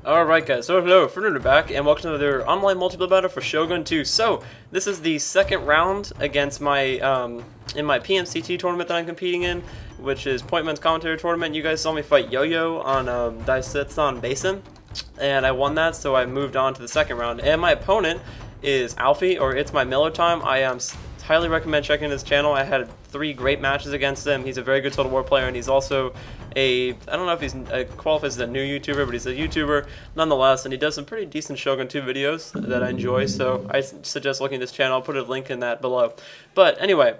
Alright guys, so hello, Fernando back, and welcome to another online multiplayer battle for Shogun 2. So, this is the second round against my, in my pmct tournament that I'm competing in, which is Point Men's Commentary Tournament. You guys saw me fight Yo-Yo on, Daisutsu Basin, and I won that, so I moved on to the second round. And my opponent is Alfie, or It's My Miller Time. I highly recommend checking his channel. I had 3 great matches against him. He's a very good Total War player, and he's also I don't know if he's qualifies as a new YouTuber, but he's a YouTuber nonetheless, and he does some pretty decent Shogun 2 videos that I enjoy, so I suggest looking at this channel. I'll put a link in that below. But anyway,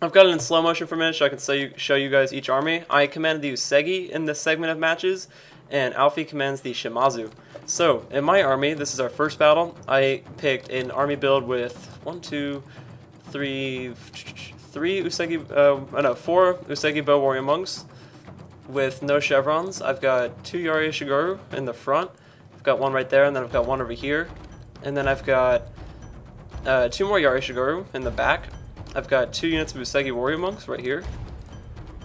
I've got it in slow motion for a minute so I can show you guys each army. I commanded the Usagi in this segment of matches, and Alfie commands the Shimazu. So, in my army, this is our first battle. I picked an army build with 4 Usagi Bow Warrior Monks with no chevrons. I've got 2 Yari Shigoru in the front. I've got one right there, and then I've got one over here. And then I've got 2 more Yari Shigoru in the back. I've got 2 units of Usagi Warrior Monks right here.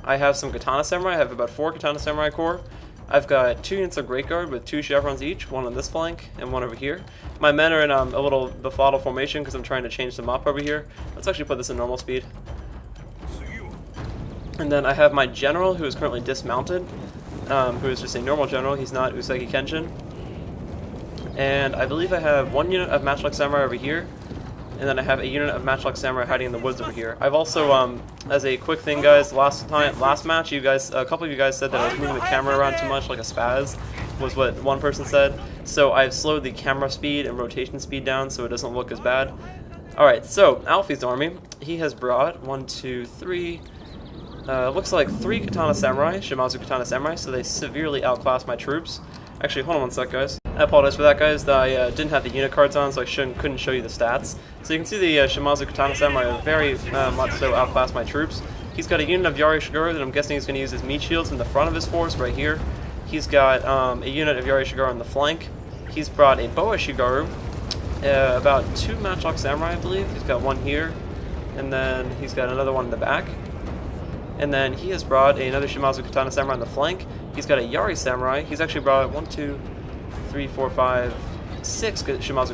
I have some Katana Samurai. I have about 4 Katana Samurai Corps. I've got 2 units of Great Guard with 2 chevrons each, one on this flank and one over here. My men are in a little befuddled formation because I'm trying to change them up over here. Let's actually put this in normal speed. And then I have my general, who is currently dismounted, who is just a normal general. He's not Usagi Kenshin. And I believe I have 1 unit of Matchlock Samurai over here, and then I have a unit of Matchlock Samurai hiding in the woods over here. I've also, as a quick thing, guys, last match, you guys, a couple of you guys said that I was moving the camera around too much, like a spaz, was what one person said. So I've slowed the camera speed and rotation speed down so it doesn't look as bad. Alright, so Alfie's army, he has brought looks like 3 Katana Samurai, Shimazu Katana Samurai, so they severely outclass my troops. Actually, hold on one sec, guys. I apologize for that, guys. I didn't have the unit cards on, so I couldn't show you the stats. So you can see the Shimazu Katana Samurai very much so outclass my troops. He's got a unit of Yari Shigoru that I'm guessing he's going to use as meat shields in the front of his force right here. He's got a unit of Yari Shigoru on the flank. He's brought a Boa Shigoru, about 2 Matchlock Samurai, I believe. He's got 1 here, and then he's got another one in the back. And then he has brought another Shimazu Katana Samurai on the flank. He's got a Yari Samurai. He's actually brought 6 Shimazu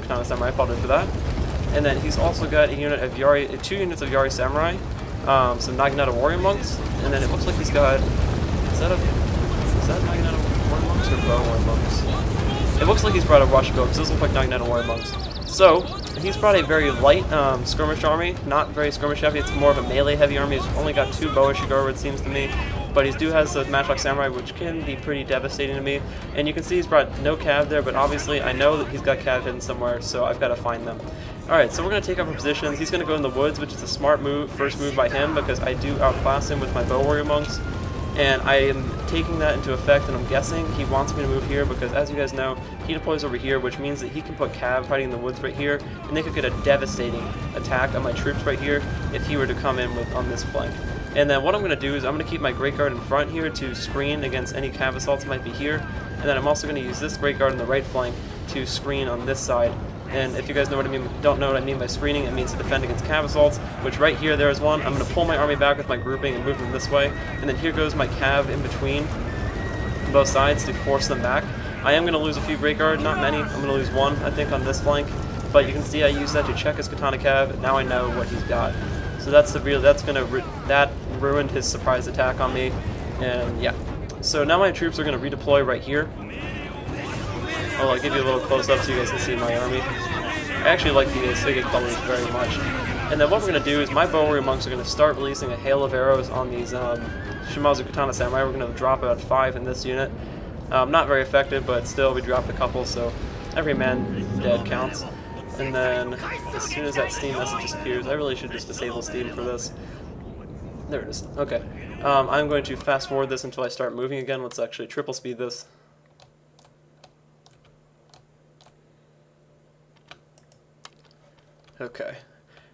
Katana Samurai. I apologize for that. And then he's also got a unit of 2 units of Yari Samurai, some Naginata Warrior Monks, and then it looks like he's got, is that Naginata Warrior Monks or Bow Warrior Monks? It looks like he's brought a Rush Bow, because those look like Naginata Warrior Monks. So, he's brought a very light skirmish army, not very skirmish heavy. It's more of a melee heavy army. He's only got 2 Boa Shigoru, it seems to me, but he has those Matchlock Samurai, which can be pretty devastating to me. And you can see he's brought no cav there, but obviously I know that he's got cav hidden somewhere, so I've got to find them. Alright, so we're going to take up our positions. He's going to go in the woods, which is a smart move, first move by him, because I do outclass him with my Bow Warrior Monks. And I am taking that into effect, and I'm guessing he wants me to move here because, as you guys know, he deploys over here, which means that he can put cav hiding in the woods right here, and they could get a devastating attack on my troops right here if he were to come in on this flank. And then what I'm going to do is I'm going to keep my Great Guard in front here to screen against any cav assaults that might be here, and then I'm also going to use this Great Guard on the right flank to screen on this side. And if you guys know what I mean, don't know what I mean by screening, it means to defend against cav assaults, which right here there is one. I'm going to pull my army back with my grouping and move them this way, and then here goes my cav in between both sides to force them back. I am going to lose a few Great Guard, not many. I'm going to lose 1, I think, on this flank, but you can see I use that to check his Katana cav, and now I know what he's got. So that ruined his surprise attack on me, and yeah. So now my troops are going to redeploy right here. I'll give you a little close-up so you guys can see my army. I actually like the Usagi colors very much. And then what we're going to do is my Bow Warrior Monks are going to start releasing a hail of arrows on these Shimazu Katana Samurai. We're going to drop about 5 in this unit. Not very effective, but still we dropped a couple, so every man dead counts. And then as soon as that Steam message disappears, I really should just disable Steam for this. There it is. Okay. I'm going to fast forward this until I start moving again. Let's actually triple speed this. Okay.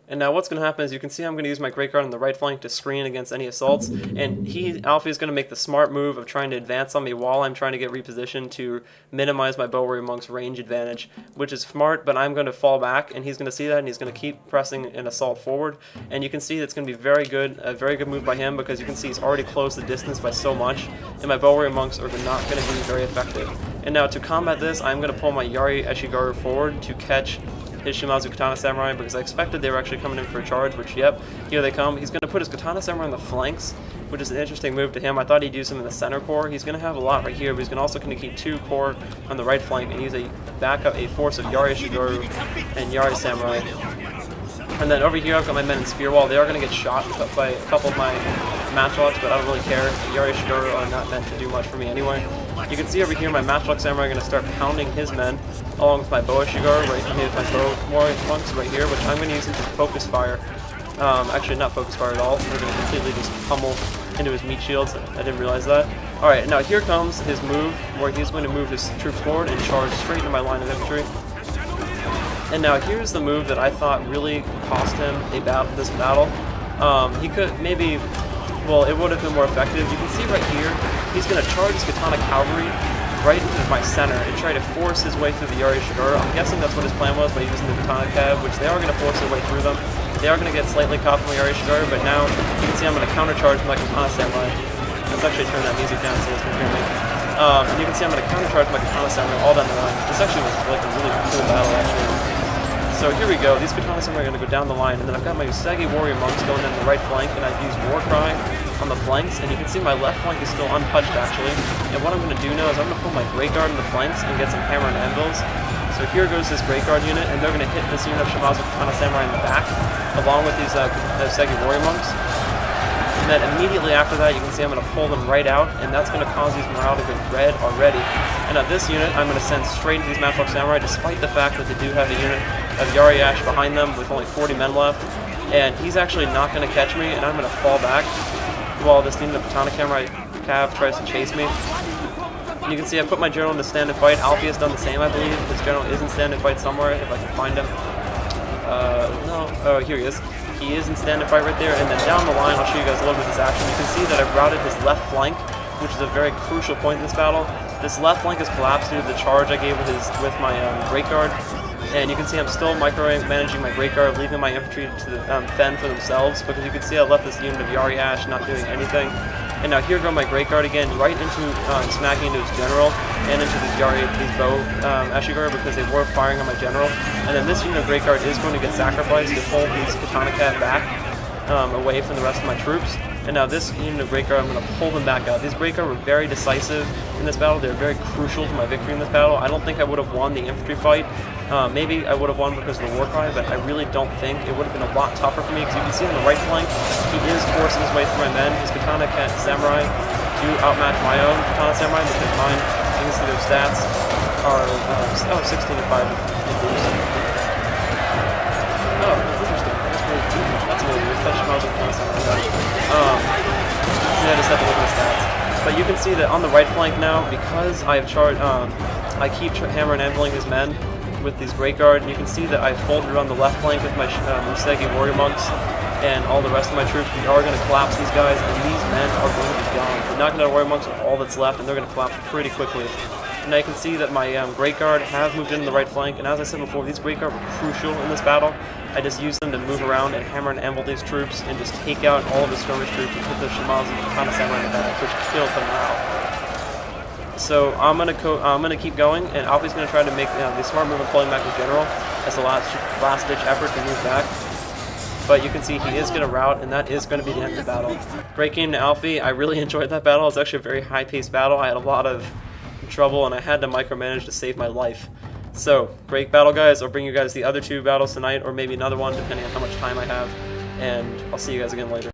And now what's going to happen is you can see I'm going to use my Great Guard on the right flank to screen against any assaults, and Alfie is going to make the smart move of trying to advance on me while I'm trying to get repositioned to minimize my Bow Warrior Monk's range advantage, which is smart, but I'm going to fall back, and he's going to see that, and he's going to keep pressing an assault forward, and you can see that's going to be a very good move by him, because you can see he's already closed the distance by so much, and my Bow Warrior Monks are not going to be very effective. And now to combat this, I'm going to pull my Yari Eshigaru forward to catch his Shimazu Katana Samurai, because I expected they were actually coming in for a charge, which, yep, here they come. He's going to put his Katana Samurai on the flanks, which is an interesting move to him. I thought he'd use him in the center core. He's going to have a lot right here, but he's also going to keep 2 core on the right flank and use a force of Yari Eshigaru and Yari Samurai. And then over here, I've got my men in Spear Wall. They are going to get shot by a couple of my matchlocks, but I don't really care. Yari Eshigaru are not meant to do much for me anyway. You can see over here my matchlock samurai are going to start pounding his men, along with my bow Eshigaru, right here, my bow monks right here, which I'm going to use into focus fire. Actually, not focus fire at all. We're going to completely just pummel into his meat shields. I didn't realize that. Alright, now here comes his move, where he's going to move his troops forward and charge straight into my line of infantry. And now here's the move that I thought really cost him this battle. He could maybe, well, it would have been more effective. You can see right here, he's going to charge his Katana Cavalry right into my center and try to force his way through the Yari Eshigaru. I'm guessing that's what his plan was by using the Katana Cav, which they are going to force their way through them. They are going to get slightly caught from the Yari Eshigaru, but now you can see I'm going to countercharge my Katana Samurai. Let's actually turn that music down so you guys can hear me. And you can see I'm going to countercharge my Katana Samurai all down the line. This actually was like a really cool battle, actually. So here we go. These Katana Samurai are going to go down the line, and then I've got my Usagi Warrior Monks going in the right flank, and I've used War Cry on the flanks, and you can see my left flank is still untouched, actually. And what I'm going to do now is I'm going to pull my Great Guard in the flanks and get some Hammer and Anvils. So here goes this Great Guard unit, and they're going to hit this unit of Shimazu Katana Samurai in the back, along with these Usagi Warrior Monks. And then immediately after that, you can see I'm going to pull them right out, and that's going to cause these morale to go red already. And at this unit, I'm going to send straight into these Matchlock Samurai, despite the fact that they do have a unit of Yari Ash behind them with only 40 men left. And he's actually not going to catch me, and I'm going to fall back while this unit of Katana Cav tries to chase me. You can see I put my general in the stand and fight. Alfie has done the same, I believe. This general is in stand and fight somewhere, if I can find him. No. Oh, here he is. He is in stand and fight right there, and then down the line, I'll show you guys a little bit of this action. You can see that I've routed his left flank, which is a very crucial point in this battle. This left flank has collapsed due to the charge I gave with my Great Guard, and you can see I'm still micromanaging my Great Guard, leaving my infantry to fend for themselves, because you can see I left this unit of Yari Ash not doing anything. And now here go my Great Guard again, right into smacking into his general and into these bow Eshigaru, because they were firing on my general. And then this unit of Great Guard is going to get sacrificed to pull these Katana Cat back away from the rest of my troops. And now this unit of Great Guard, I'm going to pull them back out. These Great Guard were very decisive in this battle. They're very crucial to my victory in this battle. I don't think I would have won the infantry fight. Maybe I would have won because of the War Cry, but I really don't think. It would have been a lot tougher for me, because you can see on the right flank, he is forcing his way through my men. His Katana Samurai do outmatch my own Katana Samurai, because mine, you can see their stats are 16 and 5 in boost. Oh, that's interesting. That's a little weird. That's Shimazu Katana Samurai. Yeah, I just have to look at the stats. But you can see that on the right flank now, because I have charged, I keep hammer and anviling his men with these Great Guard, and you can see that I've folded around the left flank with my Usagi Warrior Monks and all the rest of my troops. We are going to collapse these guys, and these men are going to be gone. The Naginata Warrior Monks are all that's left, and they're going to collapse pretty quickly. And now you can see that my Great Guard have moved into the right flank, and as I said before, these Great Guard were crucial in this battle. I just used them to move around and hammer and anvil these troops and just take out all of the skirmish troops and put the Shimazu Katana Samurai in the back, which killed them out. So I'm gonna keep going, and Alfie's gonna try to make the smart move of pulling back his general as the last ditch effort to move back. But you can see he is gonna rout, and that is gonna be the end of the battle. Great game to Alfie. I really enjoyed that battle. It was actually a very high-paced battle. I had a lot of trouble, and I had to micromanage to save my life. So great battle, guys. I'll bring you guys the other 2 battles tonight, or maybe another one depending on how much time I have. And I'll see you guys again later.